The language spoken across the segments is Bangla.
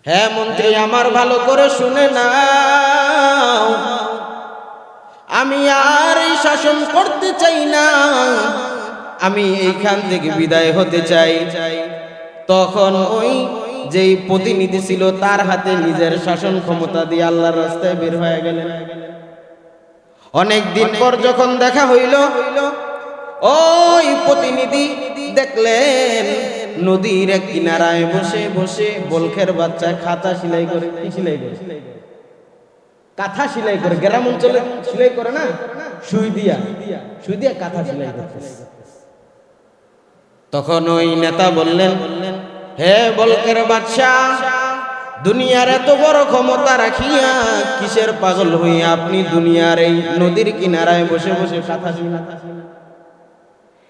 হ্যাঁ মন্ত্রী, আমার ভালো করে শুনে নাও, আমি আর এই শাসন করতে চাই না, আমি এইখান থেকে বিদায় হতে চাই। তখন ওই যেই প্রতিনিধি ছিল তার হাতে নিজের শাসন ক্ষমতা দিয়ে আল্লাহর রাস্তায় বের হয়ে গেলেন। অনেক দিন পর যখন দেখা হইল, ওই প্রতিনিধি দেখলেন নদীর এক কিনারায় বসে বসে বলখের বাচ্চা খাতা সেলাই করে, কি সেলাই করে, কাঁথা সেলাই করে। গ্রাম অঞ্চলে সেলাই করে না, সুই দিয়া কাঁথা সেলাই করতেছে। তখন ওই নেতা বললেন, হে বলকের বাদশা, দুনিয়ার এত বড় ক্ষমতা রাখিয়া কিসের পাগল হইয়া আপনি দুনিয়ার এই নদীর কিনারায় বসে বসে কাঁথা সেলাই?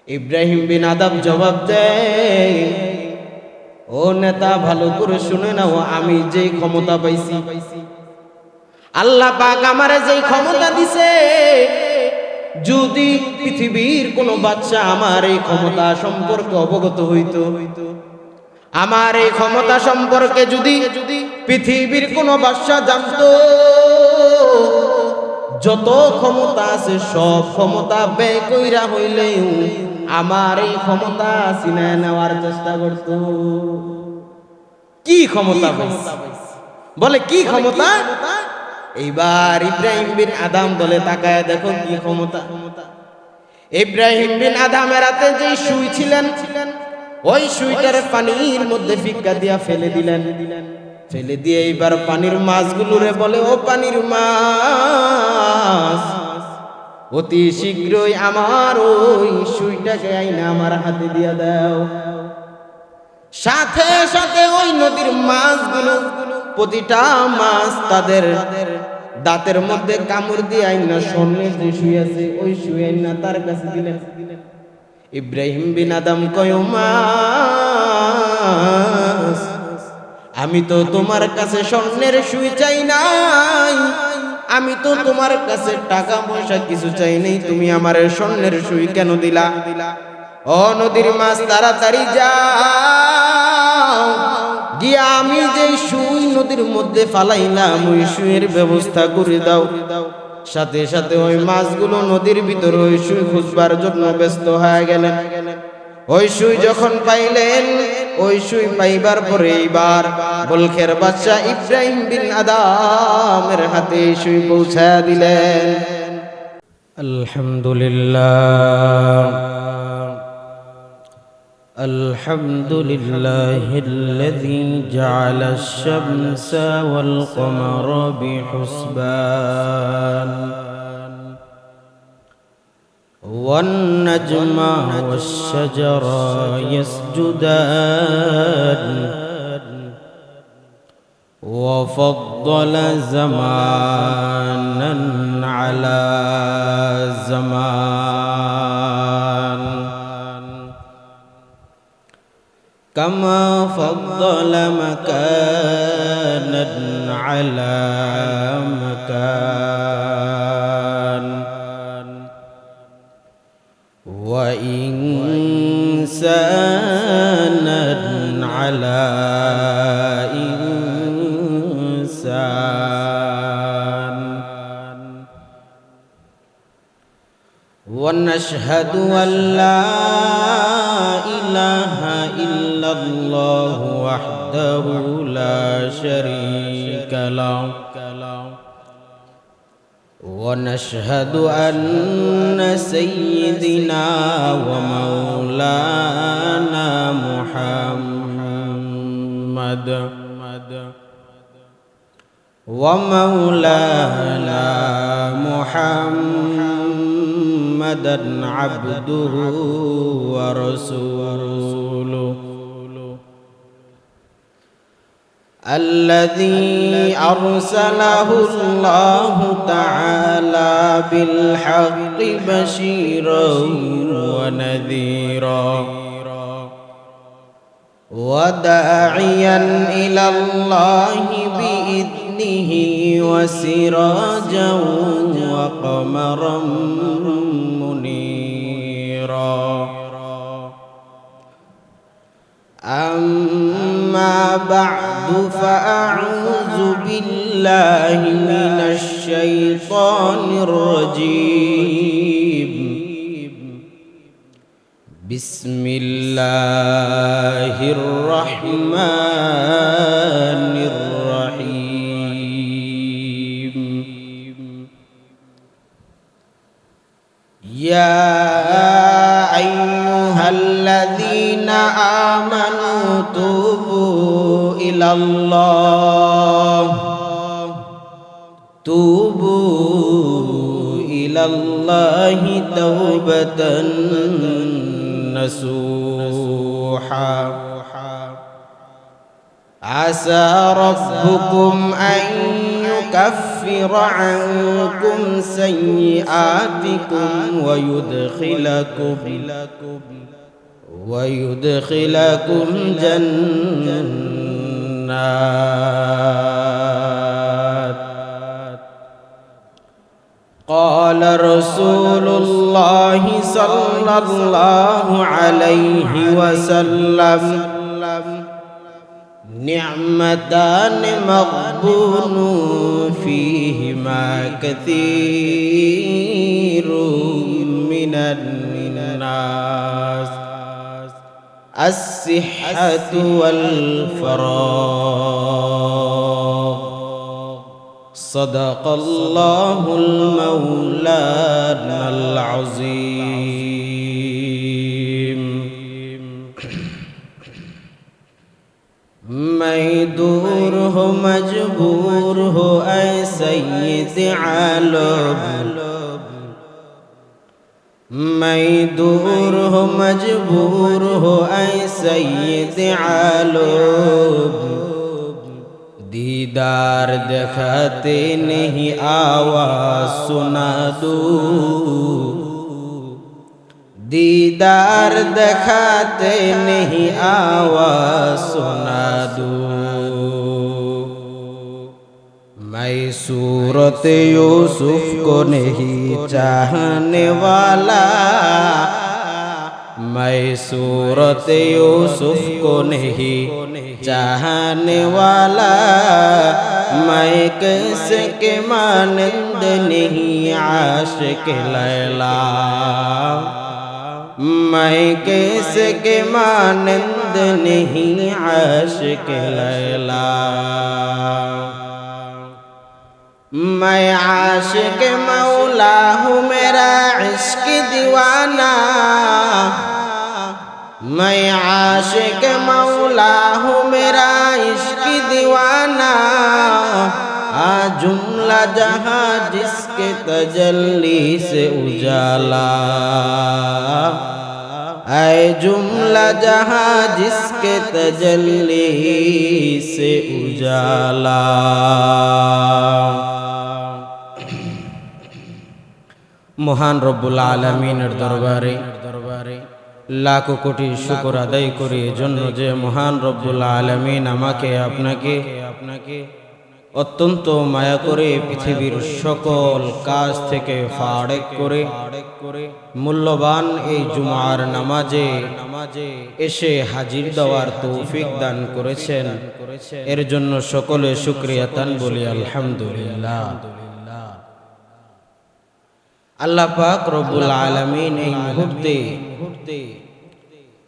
ইব্রাহিম বিন আদম জবাব দেয়, ও নেতা ভালো করে শুনে নাও, আমি যেই ক্ষমতা পাইছি, আল্লাহ পাক আমারে যেই ক্ষমতা দিছে, যদি পৃথিবীর কোন বাদশা আমার এই ক্ষমতা সম্পর্কে অবগত হইতো, আমার এই ক্ষমতা সম্পর্কে যদি পৃথিবীর কোন বাদশা জানতো, যত ক্ষমতা আছে সব ক্ষমতা ব্যয় কইরা হইলেও আমার এই ক্ষমতা ছিনায় নেওয়ার চেষ্টা করত। কি ক্ষমতা বলে, কি ক্ষমতা? এইবার ইব্রাহিম বিন আদম বলে, তাকায় দেখো কি ক্ষমতা। ইব্রাহিম বিন আদমের হাতে যে সুই ছিলেন, ওই সুইটার পানির মধ্যে ফিক্কা দিয়া ফেলে দিলেন। ফেলে দিয়ে এইবার পানির মাছগুলোরে বলে, ও পানির মাছ, অতি শীঘ্রই আমার ওই সুইটাকে আইনা আমার হাতে দিয়া দাও। সাথে সাথে ওই নদীর মাছগুলো, প্রতিটা মাছ তাদের দাঁতের মধ্যে কামড় দিয়ে আইনা স্বর্ণের যে সুই আছে ওই সুই আইনা তার কাছে দিলেন। ইব্রাহিম বিন আদম কয়, মাছ, আমি তো তোমার কাছে স্বর্ণের সুই চাই নাই, আমি তো তোমার কাছে টাকা পয়সা কিছু চাই নাই, তুমি আমার স্বর্ণের সুই কেন দিলা? ও নদীর মাছ, তাড়াতাড়ি যাও, গিয়া আমি যে সুই নদীর মধ্যে ফালাইলাম ওই সুইয়ের ব্যবস্থা করে দাও। সাথে সাথে ওই মাছগুলো নদীর ভিতরে ওই সুই খুঁজবার জন্য ব্যস্ত হয়ে গেলেন। ওই সুই যখন পাইলেন, ওই সুই পাইবার পরে এইবার বলখের বাদশা ইব্রাহিম বিন আদমের হাতে সুই পৌঁছায়া দিলেন। আলহামদুলিল্লাহ, আলহামদুলিল্লাহিল্লাযী জা'আলাশ শামসা ওয়াল কমারা বিহুসবান والنجم والشجر يسجدان وفضل زمانا على زمان كما فضل مكانا على مكان وإنسانا على إنسان ونشهد أن لا إله إلا الله وحده لا شريك له ونشهد أن سيدنا ومولانا محمد عبده ورسوله الذي أرسله الله تعالى بالحق بشيرا ونذيرا وداعيا إلى الله بإذنه وسراجا وقمرا منيرا أما أما بعد فأعوذ بالله من الشيطان الرجيم بسم الله الرحمن الرحيم يا أيها الذين آمنوا توبوا إلى الله توبة نصوحا عسى ربكم أن يكفر عنكم سيئاتكم ويدخلكم جنات قال رسول الله صلى الله عليه وسلم نعمتان مغبون فيهما كثير من الناس الصحة والفراغ صدق الله المولانا العظيم मैं दूर हो मजबूर हो ऐ सैयद आलम मैं दूर हो मजबूर हो ऐ सैयद आलम दीदार दिखाते नहीं आवाज सुना दो दीदार दिखाते नहीं आवाज सुना दो मैं सूरत यूसुफ को नहीं चाहने वाला मैं सूरत यूसुफ को नहीं चाहने वाला मैं कैसे के मानंद नहीं आशिक लैला मैं कैसे के मानंद नहीं आशिक लैला मैं आशिक मौला हूँ मेरा इश्क दीवाना मैं आशिक मौला हूँ मेरा इश्क दीवाना जुमला जहाँ जिसके तजल्ली से उजाला ऐ जुमला जहाँ जिसके तजल्ली से उजाला মহান রব্বুল আলামিনের দরবারে লাখো কোটি শুকর আদায় করি এজন্য যে মহান রব্বুল আলামিন আমাকে আপনাকে অত্যন্ত মায়া করে পৃথিবীর সকল কাজ থেকে ফাড়েক করে মূল্যবান এই জুমার নামাজে এসে হাজির দেওয়ার তৌফিক দান করেছেন এর জন্য সকলে শুকরিয়া তান বলি আলহামদুলিল্লাহ। আল্লাহ পাক রব্বুল আলামিন এই মুহূর্তে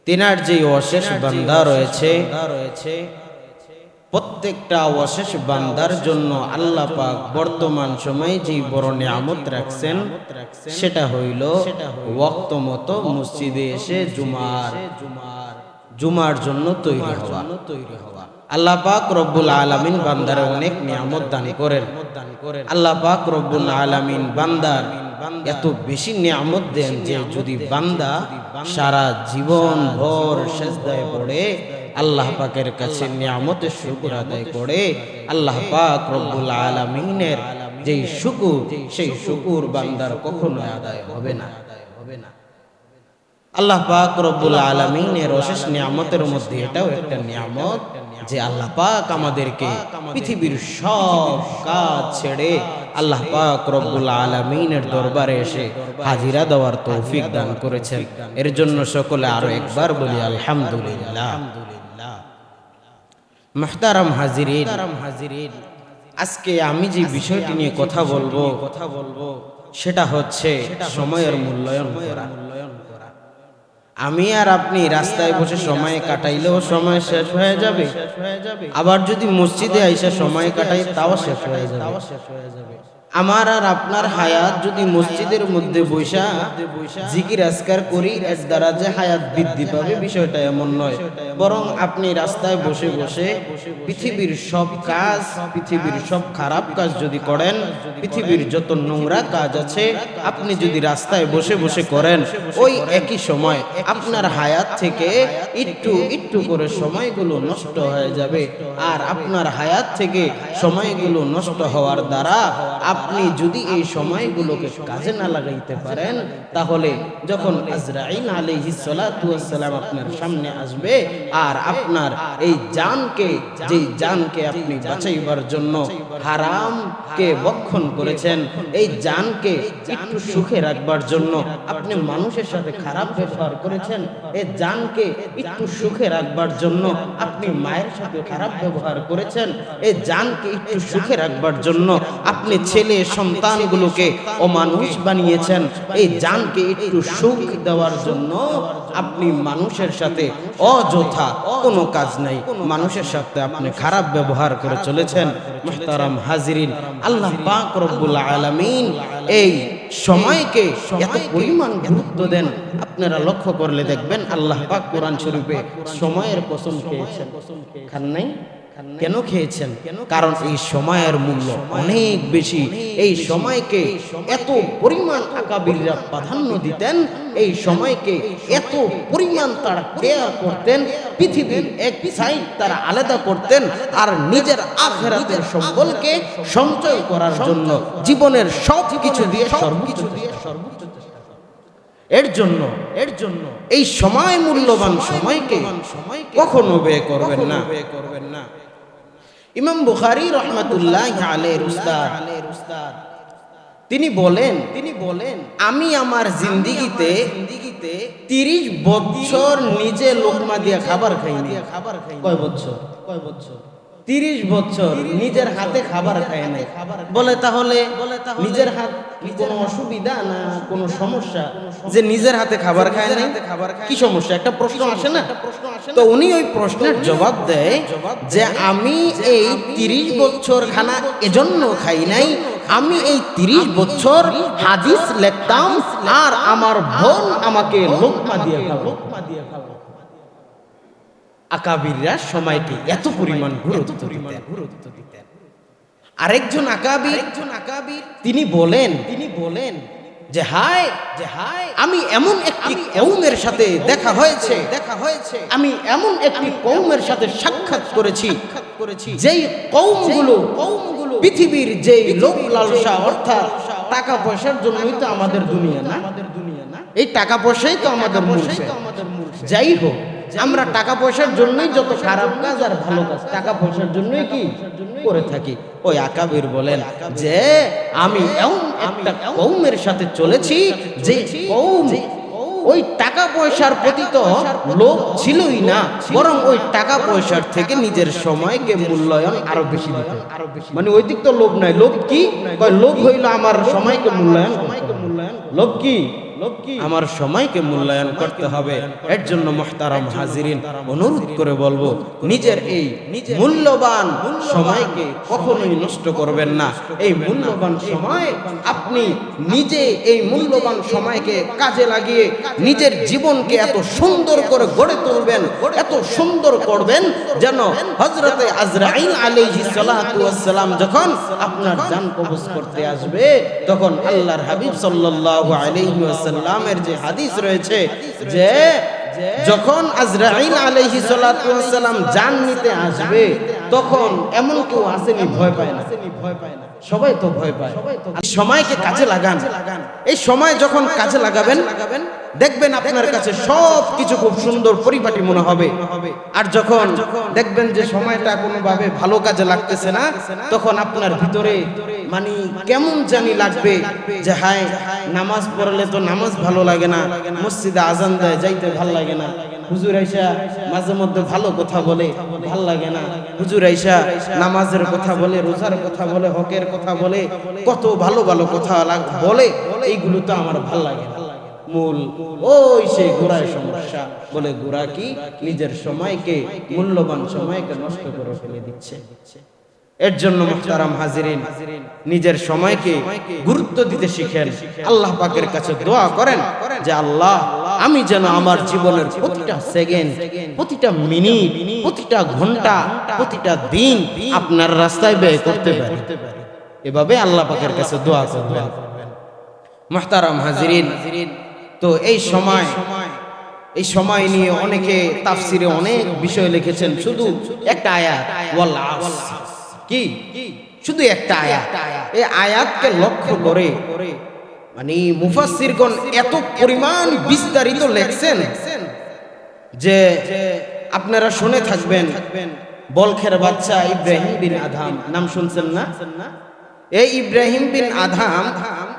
তিনার যে অশেষ বান্দা রয়েছে প্রত্যেকটা অশেষ বান্দার জন্য আল্লাহ পাক বর্তমান সময়ে যে বড় নিয়ামত রাখছেন সেটা হইল ওয়াক্ত মতো মসজিদে এসে জুমার জন্য তৈরি হওয়া। আল্লাহ পাক রব্বুল আলামিন বান্দার অনেক নিয়ামত দান করেন। আল্লাহ পাক রব্বুল আলামিন বান্দার এত বেশি নিয়ামত দেন যে যদি বান্দা সারা জীবন ভর সেজদায় পড়ে আল্লাহ পাকের কাছে নিয়ামতের শুকর আদায় করে আল্লাহ পাক রব্বুল আলামিনের যেই শুকর সেই শুকর বান্দার কখনো আদায় হবে না। আল্লাহ পাক রব্বুল আলামিনের অশেষ নিয়ামতের মধ্যে এটাও একটা নিয়ামত যে আল্লাহ পাক আমাদেরকে পৃথিবীর সব কাজ ছেড়ে আল্লাহ পাক রব্বুল আলামিনের দরবারে এসে হাজিরা দেওয়ার তৌফিক দান করেছেন। এর জন্য সকলে আরো একবার বলি আলহামদুলিল্লাহ। মুহতারাম হাজিরিন, আজকে আমি যে বিষয়টি নিয়ে কথা বলবো সেটা হচ্ছে সময়ের মূল্যায়ন করা। আমি আর আপনি রাস্তায় বসে সময় কাটাইলেও সময় শেষ হয়ে যাবে, আবার যদি মসজিদে আইসা সময় কাটাই তাও শেষ হয়ে যাবে। আমার আর আপনার হায়াত যদি মসজিদের মধ্যে বৈশা জিকির আজকার করি এর দ্বারা যে হায়াত বৃদ্ধি পাবে বিষয়টা এমন নয়, বরং আপনি রাস্তায় বসে বসে পৃথিবীর সব কাজ, পৃথিবীর সব খারাপ কাজ যদি করেন, পৃথিবীর যত নোংরা কাজ আছে আপনি যদি রাস্তায় বসে বসে করেন, ওই একই সময় আপনার হায়াত থেকে একটু একটু করে সময়গুলো নষ্ট হয়ে যাবে। আর আপনার হায়াত থেকে সময়গুলো নষ্ট হওয়ার দ্বারা আপনি যদি এই সময়গুলোকে কাজে না লাগাইতে পারেন, তাহলে যখন আজরাইল আলাইহিস সালাতু ওয়াস সালাম আপনার সামনে আসবে আর আপনার এই জানকে, যেই জানকে আপনি বাঁচাইবার জন্য হারামকে ভক্ষণ করেছেন, এই জানকে একটু সুখে রাখবার জন্য আপনি মানুষের সাথে খারাপ ব্যবহার করেছেন, এই জানকে একটু সুখে রাখবার জন্য আপনি মায়ের সাথে খারাপ ব্যবহার করেছেন, এই জানকে একটু সুখে রাখবার জন্য আপনি ছেলে সন্তানগুলোকে অমানুষ বানিয়েছেন, এই জানকে একটু সুখ দেওয়ার জন্য আপনি মানুষের সাথে অযথা কোনো কাজ নাই, মানুষের সাথে আপনি খারাপ ব্যবহার করে চলেছেন। মুহতারাম হাজিরিন, আল্লাহ পাক রব্বুল আলামিন এই সময়কে এত পরিমাণ গুরুত্ব দেন, আপনারা লক্ষ্য করলে দেখবেন আল্লাহ পাক কোরআন শরীফে সময়ের কসম খেয়েছেন। খান নাই? কেন খেয়েছেন? কারণ এই সময়ের মূল্য অনেক বেশি। এই সময়কে এত পরিমাণ আকাবিররা প্রাধান্য দিতেন, এই সময়কে এত পরিমাণ তারা কেয়ার করতেন, পৃথিবীর এক সাইড তারা আলাদা করতেন আর নিজের আখিরাতের সম্বলকে সঞ্চয় করার জন্য জীবনের সব কিছু দিয়ে সর্বোচ্চ এর জন্য এই সময় মূল্যবান সময়কে কখনো ব্যয় করবেন না। ইমাম বুখারী রাহমাতুল্লাহি আলাইহির উস্তাদ তিনি বলেন আমি আমার জিন্দেগিতে 30 বছর নিজে লোকমা দিয়ে খাবার খাইনি। কয় বছর? 30 বছর নিজের হাতে খাবার খায় নাই। বলে তাহলে নিজের হাত কি কোনো অসুবিধা না কোনো সমস্যা যে নিজের হাতে খাবার খায় নাই? কি সমস্যা? একটা প্রশ্ন আসে না? তো উনি ওই প্রশ্নের জবাব দেয় যে আমি এই 30 বছর খানা এজন্য খাই নাই, আমি এই 30 বছর হাদিস লিখতাম আর আমার বোন আমাকে লোকমা দিয়ে খাওয়াতো। আকাবিররা সময়কে এত পরিমাণ গুরুত্ব দিতেন। আরেকজন আকাবির তিনি বলেন যে হায় আমি এমন একটি কওমের সাথে দেখা হয়েছে, আমি এমন একটি কওমের সাথে সাক্ষাৎ করেছি যেই কওমগুলো পৃথিবীর যেই লোক লালসা অর্থাৎ টাকা পয়সার জন্যই তো আমাদের দুনিয়া না, এই টাকা পয়সাই তো আমাদের মূল। যাই হোক, আমরা টাকা পয়সার জন্যই যত খারাপ কাজ আর ভালো কাজ টাকা পয়সার জন্যই কি করে থাকি। ওই আকাবির বলেন যে আমি এমন একটা কওমের সাথে চলেছি যে কওম ওই টাকা পয়সার প্রতি তো লোভ ছিলই না, বরং ওই টাকা পয়সার থেকে নিজের সময়কে মূল্যায়ন আরো বেশি দিত। মানে ওই দিক তো লোভ নাই। লোভ কি? লোভ হইল আমার সময়কে মূল্যায়ন। লোভ কি? আমার সময়কে মূল্যায়ন করতে হবে। এর জন্য মুহতারাম হাজিরিন, অনুরোধ করে বলবো নিজের এই মূল্যবান সময়কে কখনোই নষ্ট করবেন না। এই মূল্যবান সময় আপনি নিজে এই মূল্যবান সময়কে কাজে লাগিয়ে নিজের জীবনকে এত সুন্দর করে গড়ে তুলবেন, এত সুন্দর করবেন যেন হযরতে আজরাইল আলাইহিস সালাতু ওয়াস সালাম যখন আপনার জান কবজ করতে আসবে তখন আল্লাহর হাবিব সাল্লাল্লাহু আলাইহি ওয়াসাল্লামের যে হাদিস রয়েছে যে যখন আজরাইল আলাইহিস সালাতু ওয়াস সালাম জান নিতে আসবে তখন এমন কেউ আসেনি ভয় পায় না? সবাই তো ভয় পায়। সময়কে কাজে লাগান। এই সময় যখন কাজে লাগাবেন দেখবেন আপনার কাছে সব কিছু খুব সুন্দর পরিপাটি মনে হবে। আর যখন দেখবেন যে সময়টা কোনোভাবে ভালো কাজে লাগতেছে না, তখন আপনার ভিতরে মানে কেমন জানি লাগবে যে হায় নামাজ পড়লে তো নামাজ ভালো লাগে না, মসজিদে আজান দেয় যাইতে ভালো লাগে না, হুজুর আইসা মাঝে মধ্যে ভালো কথা বলে, ভাল লাগে না। হুজুর আইসা নামাজের কথা বলে, রোজার কথা বলে, হকের কথা বলে, কত ভালো ভালো কথা বলে, এইগুলো তো আমার ভাল লাগে না। মূল ওই সেই গোড়ায় সমস্যা। বলে গোড়া কি? নিজের সময়কে, মূল্যবান সময়কে নষ্ট করে ফেলে দিচ্ছে। এর জন্য মুহতারাম হাজিরিন, নিজের সময়কে গুরুত্ব দিতে শিখেন। আল্লাহ পাকের কাছে দোয়া করেন যে আল্লাহ, আমি যেন আমার জীবনের প্রতিটা সেকেন্ড, প্রতিটা মিনিট, প্রতিটা ঘন্টা, প্রতিটা দিন আপনার রাস্তায় ব্যয় করতে পারি। এভাবে আল্লাহ পাকের কাছে দোয়া করবেন। মুহতারাম হাজিরিন, তো এই সময় নিয়ে অনেকে তাফসিরে অনেক বিষয় লিখেছেন। শুধু একটা আয়াত, ওয়াল আসর, কি শুধু একটা আয়াত, এই আয়াতকে লক্ষ্য করে মানে মুফাসসিরগণ এত পরিমাণ বিস্তারিত লেখছেন যে আপনারা শুনে থাকবেন। বলখের বাচ্চা ইব্রাহিম বিন আদহাম, নাম শুনছেন না? এই ইব্রাহিম বিন আদহাম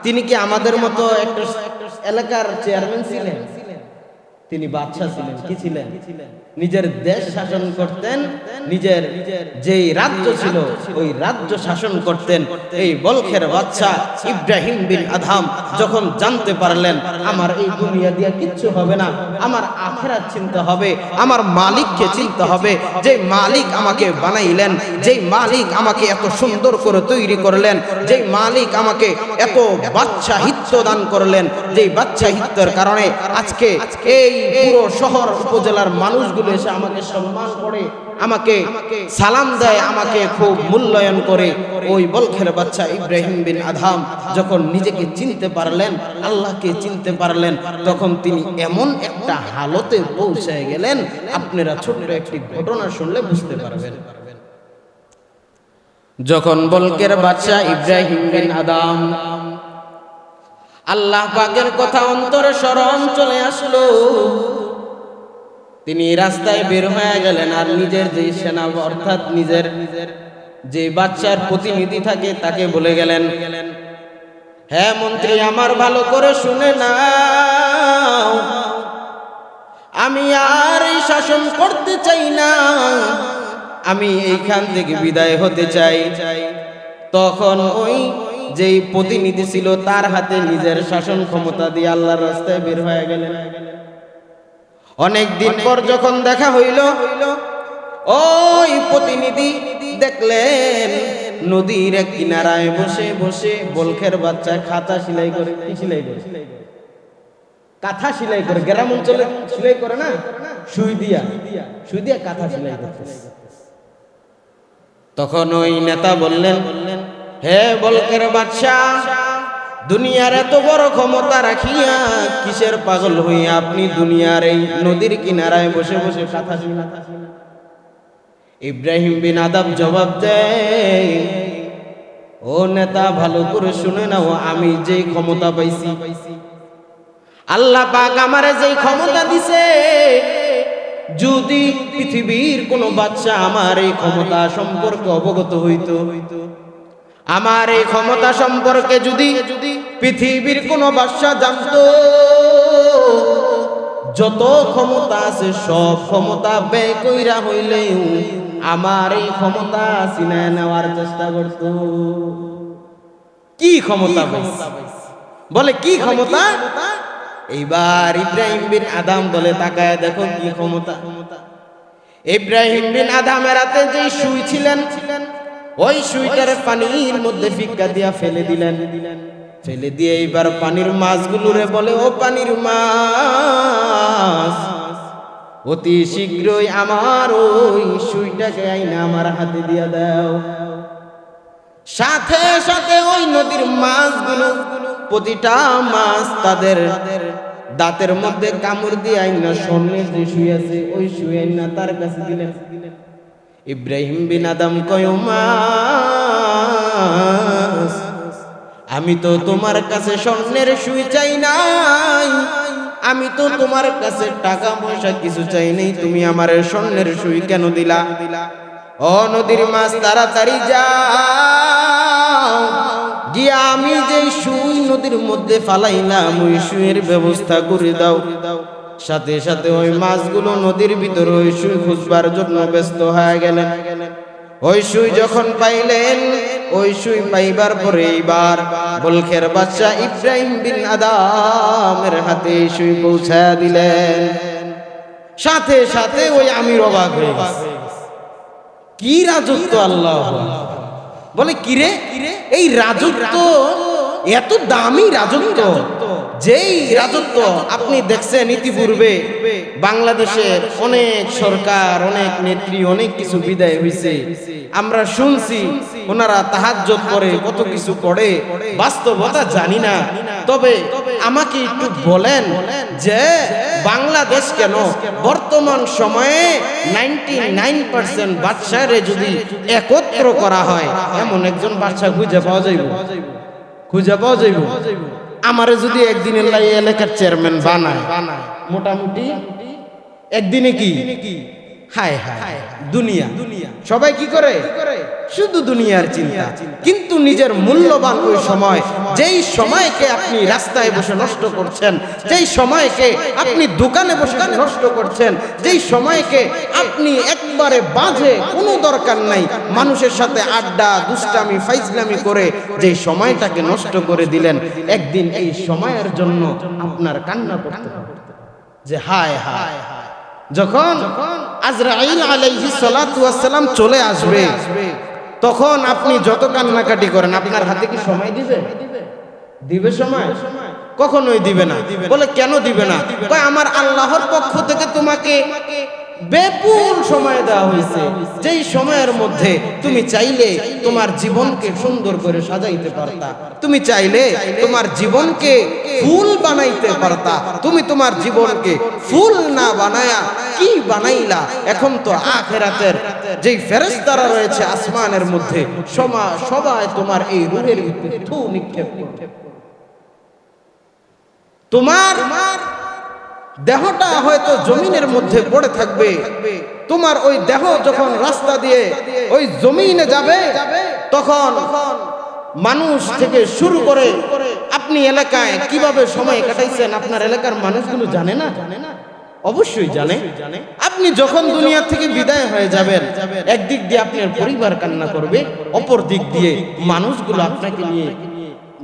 তিনি কি আমাদের মতো একটা এলাকার চেয়ারম্যান ছিলেন? তিনি বাদশা ছিলেন। কি ছিলেন? নিজের দেশ শাসন করতেন, নিজের যেই রাজ্য ছিল ওই রাজ্য শাসন করতেন। এই বলখের বাদশা ইব্রাহিম বিন আদহাম যখন জানতে পারলেন আমার এই দুনিয়া দিয়ে কিচ্ছু হবে না, আমার আখিরাত চিন্তা হবে, আমার মালিককে চিন্তা হবে, যে মালিক আমাকে বানাইলেন, যেই মালিক আমাকে এত সুন্দর করে তৈরি করলেন, যেই মালিক আমাকে এত বাদশাহিত্য দান করলেন, যেই বাদশাহিত্যের কারণে আজকে এই পুরো শহর উপজেলার মানুষগুলো এসে আমাকে সম্মান করে, আমাকে সালাম দেয়, আমাকে খুব মূল্যায়ন করে। ওই বলখের বাচ্চা ইব্রাহিম বিন আদহাম যখন নিজেকে চিনতে পারলেন, আল্লাহকে চিনতে পারলেন, তখন তিনি এমন একটা হালতে পৌঁছে গেলেন, আপনারা ছোট্ট একটি ঘটনা শুনলে বুঝতে পারবেন। যখন বলখের বাচ্চা ইব্রাহিম বিন আদহাম আল্লাহ পাকের কথা অন্তরে স্মরণ চলে আসলো, তিনি রাস্তায় বের হয়ে গেলেন। আর নিজের যে সেনা, অর্থাৎ নিজের যে বাচ্চার প্রতিনিধি থাকে তাকে বলে গেলেন, হ্যাঁ মন্ত্রী, আমার ভালো করে শুনে নাও, আমি আর এই শাসন করতে চাই না, আমি এইখান থেকে বিদায় হতে চাই। তখন ওই যেই প্রতিনিধি ছিল তার হাতে নিজের শাসন ক্ষমতা দিয়ে আল্লাহর রাস্তায় বের হয়ে গেলেন। অনেক দিন পর যখন দেখা হইল, ওই প্রতিনিধি দেখলেন নদীর এক কিনারায় বসে বসে বলখের বাচ্চা খাতা সেলাই করে, কাঁথা সেলাই করে, গ্রাম অঞ্চলে সেলাই করে না, সুই দিয়া কাঁথা সেলাই করতেছে। তখন ওই নেতা বললেন, হে বলখের বাদশা, দুনিয়ার এত বড় ক্ষমতা রাখিয়া কিসের পাগল হইয়া আপনি দুনিয়ার এই নদীর কিনারায় বসে বসে কথা শুনা? ইব্রাহিম বিন আদহাম জবাব দেয়, ও নেতা, ভালো করে শুনে নাও, আমি যেই ক্ষমতা পাইছি, আল্লাহ পাক আমারে যেই ক্ষমতা দিছে, যদি পৃথিবীর কোন বাদশা আমার এই ক্ষমতা সম্পর্কে অবগত হইতো, আমার এই ক্ষমতা সম্পর্কে যদি পৃথিবীর কোন বাদশা জানতো, যত ক্ষমতা আছে সব ক্ষমতা ব্যয় কইরা হইলেও আমার এই ক্ষমতা ছিনায় নেওয়ার চেষ্টা করত। কি ক্ষমতা বলে, কি ক্ষমতা? এইবার ইব্রাহিম বিন আদহাম বলে, তাকায় দেখো কি ক্ষমতা। ইব্রাহিম বিন আদহামের হাতে যে সুই ছিলেন, ওই সুইটার পানির মধ্যে ফিক্কা দিয়া ফেলে দিলেন। ফেলে দিয়ে এইবার পানির মাছগুলোরে বলে, ও পানির মাছ, অতি শীঘ্রই আমার ওই সুইটাকে আইনা আমার হাতে দিয়া দাও। সাথে সাথে ওই নদীর মাছগুলো, প্রতিটা মাছ তাদের দাঁতের মধ্যে কামড় দিয়ে আইনা স্বর্ণের যে সুই আছে ওই সুই আইনা তার কাছে দিলেন। ইব্রাহিম বিন আদহাম কয়, মাছ, আমি তো তোমার কাছে স্বর্ণের সুই চাই নাই, আমি তো তোমার কাছে টাকা পয়সা কিছু চাই নাই, তুমি আমার স্বর্ণের সুই কেন দিলা? ও নদীর মাছ, তাড়াতাড়ি যাও, গিয়া আমি যে সুই নদীর মধ্যে ফালাইলাম ওই সুইয়ের ব্যবস্থা করে দাও। সাথে সাথে ওই মাছগুলো নদীর ভিতরে ওই সুই খুঁজবার জন্য ব্যস্ত হয়ে গেলেন। ওই সুই যখন পাইলেন, ওই সুই পাইবার পরে এইবার বলখের বাদশা ইব্রাহিম বিন আদমের হাতে সুই পৌঁছায়া দিলেন। সাথে সাথে ওই আমির অবাক হয়ে গেছে, কি রাজত্ব! আল্লাহ বলে, কিরে, এই রাজত্ব এত দামি রাজত্ব, যেই রাজত্ব আপনি দেখছেন ইতিপূর্বে বাংলাদেশের অনেক সরকার, অনেক নেত্রী, অনেক কিছু বিদায় হয়েছে, আমরা শুনছি ওনারা তাহাজ্জুদ করে, কত কিছু করে, বাস্তবতা জানি না। তবে আমাকে একটু বলেন যে বাংলাদেশ কেন বর্তমান সময়ে 99% বাদশাহরে যদি একত্র করা হয়, এমন একজন বাদশাহ খুঁজে পাওয়া যাইব? আমারে যদি একদিনের লাই এলাকার চেয়ারম্যান বানায়, মোটামুটি একদিনে কি হায় হায় দুনিয়া, সবাই কি করে, শুধু দুনিয়ার চিন্তা। কিন্তু নিজের মূল্যবান ওই সময়, যেই সময়কে আপনি রাস্তায় বসে নষ্ট করছেন, যেই সময়কে আপনি দোকানে বসে নষ্ট করছেন, যেই সময়কে আপনি একবারে বাজে, কোনো দরকার নাই, মানুষের সাথে আড্ডা, দুষ্টামি, ফাইজলামি করে যেই সময়টাকে নষ্ট করে দিলেন, একদিন এই সময়ের জন্য আপনার কান্না করতে হবে যে হায় হায়। যখন আজরাইল আলাইহিস সালাতু ওয়াস সালাম চলে আসবে, তখন আপনি যত কান্নাকাটি করেন, আপনার হাতে কি সময় দিবে সময়? কখনোই দিবে না। বলে, কেন দিবে না? কয়, আমার আল্লাহর পক্ষ থেকে তোমাকে বিপুল সময় দেওয়া হয়েছে, যেই সময়ের মধ্যে তুমি চাইলে তোমার জীবনকে সুন্দর করে সাজাইতে পারতা, তুমি চাইলে তোমার জীবনকে ফুল বানাইতে পারতা, তুমি তোমার জীবনকে ফুল না বানায়া কি বানাইলা? এখন তো আখিরাতের যেই ফেরেশতারা রয়েছে আসমানের মধ্যে, সবাই তোমার এই রূহের ভিতরে থু নিক্ষেপ করবে। তোমার দেহটা হয়তো জমিনের মধ্যে পড়ে থাকবে, তোমার ওই দেহ যখন রাস্তা দিয়ে ওই জমিনে যাবে, তখন মানুষ থেকে শুরু করে আপনি এলাকায় কিভাবে সময় কাটাইছেন আপনার এলাকার মানুষগুলো জানে না? অবশ্যই জানে। আপনি যখন দুনিয়া থেকে বিদায় হয়ে যাবেন, একদিক দিয়ে আপনার পরিবার কান্না করবে, অপর দিক দিয়ে মানুষগুলো আপনাকে নিয়ে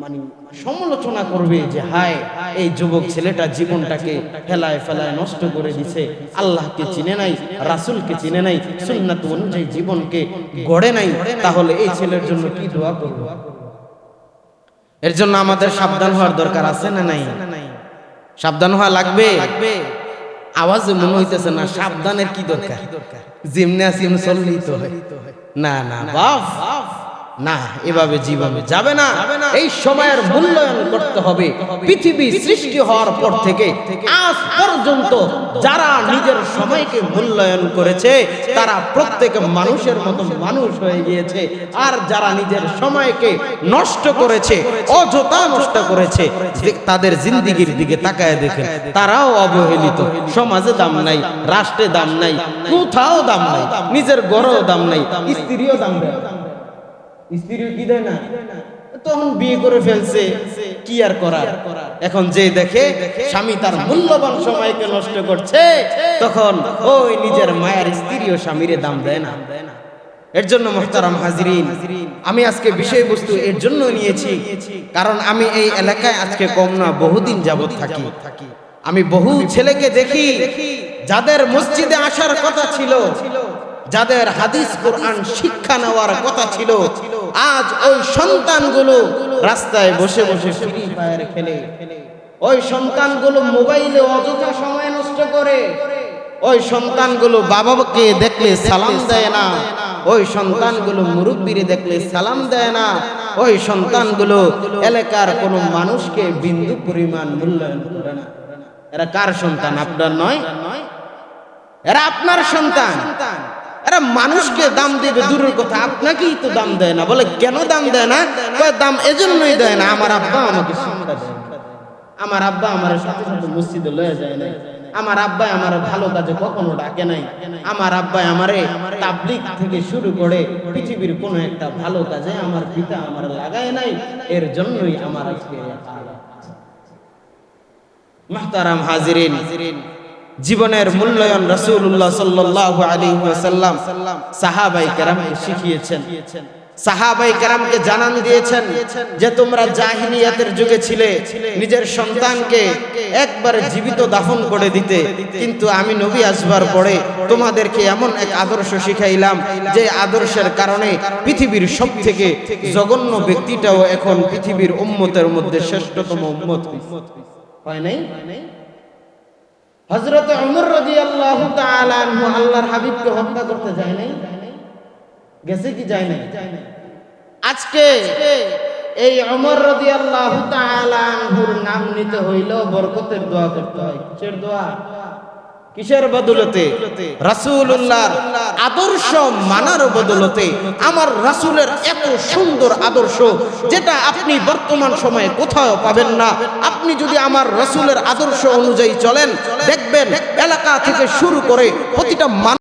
মানে সমালোচনা করবে যে হায়, এই যুবক ছেলেটা জীবনটাকে ফেলায় নষ্ট করে দিছে, আল্লাহকে চিনে নাই, রাসূলকে চিনে নাই, সুন্নাত অনুযায়ী জীবনকে গড়ে নাই, তাহলে এই ছেলের জন্য কি দোয়া করব? এর জন্য আমাদের সাবধান হওয়ার দরকার আছে না নাই? সাবধান হওয়া লাগবে। আওয়াজে মনে হইতেছে না সাবধানের কি দরকার, জিমনাসিয়াম চললেই তো হয়। না না বাপ, না, এভাবে জীবনে যাবে না। এই সময়ের মূল্যায়ন করতে হবে। পৃথিবী সৃষ্টি হওয়ার পর থেকে আজ পর্যন্ত যারা নিজের সময়কে মূল্যায়ন করেছে, তারা প্রত্যেক মানুষের মতো মানুষ হয়ে গিয়েছে। আর যারা নিজের সময়কে নষ্ট করেছে, অযথা নষ্ট করেছে, তাদের জিন্দেগির দিকে তাকায় দেখেন, তারাও অবহেলিত। সমাজে দাম নাই, রাষ্ট্রে দাম নাই, কোথাও দাম নাই, নিজের ঘরেও দাম নাই, স্ত্রীও দাম দেয়। স্ত্রীও কি দেয় না? তখন বিয়ে করে ফেলছে, কি আর করার। এখন যে দেখে স্বামী তার মূল্যবান সময়কে নষ্ট করছে, তখন ওই নিজের মায়ের স্ত্রীও স্বামীরে দাম দেয় না। এর জন্য মুহতারাম হাজিরিন, আমি আজকে বিষয়বস্তু এর জন্য নিয়েছি, কারণ আমি এই এলাকায় আজকে কম না বহুদিন যাবত থাকি। আমি বহু ছেলেকে দেখি যাদের মসজিদে আসার কথা ছিল, যাদের হাদিস কোরআন শিক্ষা নেওয়ার কথা ছিল, আজ ওই সন্তানগুলো রাস্তায় বসে বসে ফ্রি ফায়ার খেলে, ওই সন্তানগুলো মোবাইলে অযথা সময় নষ্ট করে, ওই সন্তানগুলো বাবাকে দেখলে সালাম দেয় না, ওই সন্তানগুলো মুরব্বিরে দেখলে সালাম দেয় না, ওই সন্তানগুলো এলাকার কোনো মানুষকে বিন্দু পরিমাণ মূল্যায়ন করে না। এরা কার সন্তান? আপনার নয়, এরা আপনার সন্তান। এরা মানুষকে দাম দেবে দূরের কথা, আপনাকেই তো দাম দেয় না। বলে, কেন দাম দেয় না? দাম এজন্যই দেয় না, আমার আব্বা আমাকে শিক্ষা দেয়, আমার আব্বা আমার সাথে সাথে মসজিদে লয়ে যায় নাই, আমার আব্বা আমার ভালো কাজে কখনো ডাকে নাই, আমার আব্বা আমারে তাবলীগ থেকে শুরু করে পৃথিবীর কোনো একটা ভালো কাজে আমার পিতা আমার লাগায় নাই, এর জন্যই আমার আজকে। মুহতারাম হাজিরিন, জীবনের মূল্যায়ন রাসূলুল্লাহ সাল্লাল্লাহু আলাইহি ওয়াসাল্লাম সাহাবায়ে কেরামকে শিখিয়েছেন। সাহাবায়ে কেরামকে জানান দিয়েছেন যে তোমরা জাহিলিয়াতের যুগে ছিলে, নিজের সন্তানকে একবারে জীবিত দাফন করে দিতে, কিন্তু আমি নবী আসবার পরে তোমাদেরকে এমন এক আদর্শ শিখাইলাম যে আদর্শের কারণে পৃথিবীর সবথেকে জঘন্য ব্যক্তিটাও এখন পৃথিবীর উম্মতের মধ্যে শ্রেষ্ঠতম উম্মত হয় নাই। হযরত ওমর রাদিয়াল্লাহু তাআলা আনহু আল্লাহর হাবিবকে হত্যা করতে যায় নাই, গেছে কি যায় নাই? আজকে এই ওমর রাদিয়াল্লাহু তাআলা আনহুর নাম নিতে হইলো বরকতের দোয়া করতে হয়। কিসের দোয়া? কিসের বদলতে? রাসূলুল্লাহর আদর্শ মানার বদলতে। আমার রাসূলের এত সুন্দর আদর্শ যেটা আপনি বর্তমান সময়ে কোথাও পাবেন না। আপনি যদি আমার রাসূলের আদর্শ অনুযায়ী চলেন, দেখবেন এলাকা থেকে শুরু করে প্রতিটা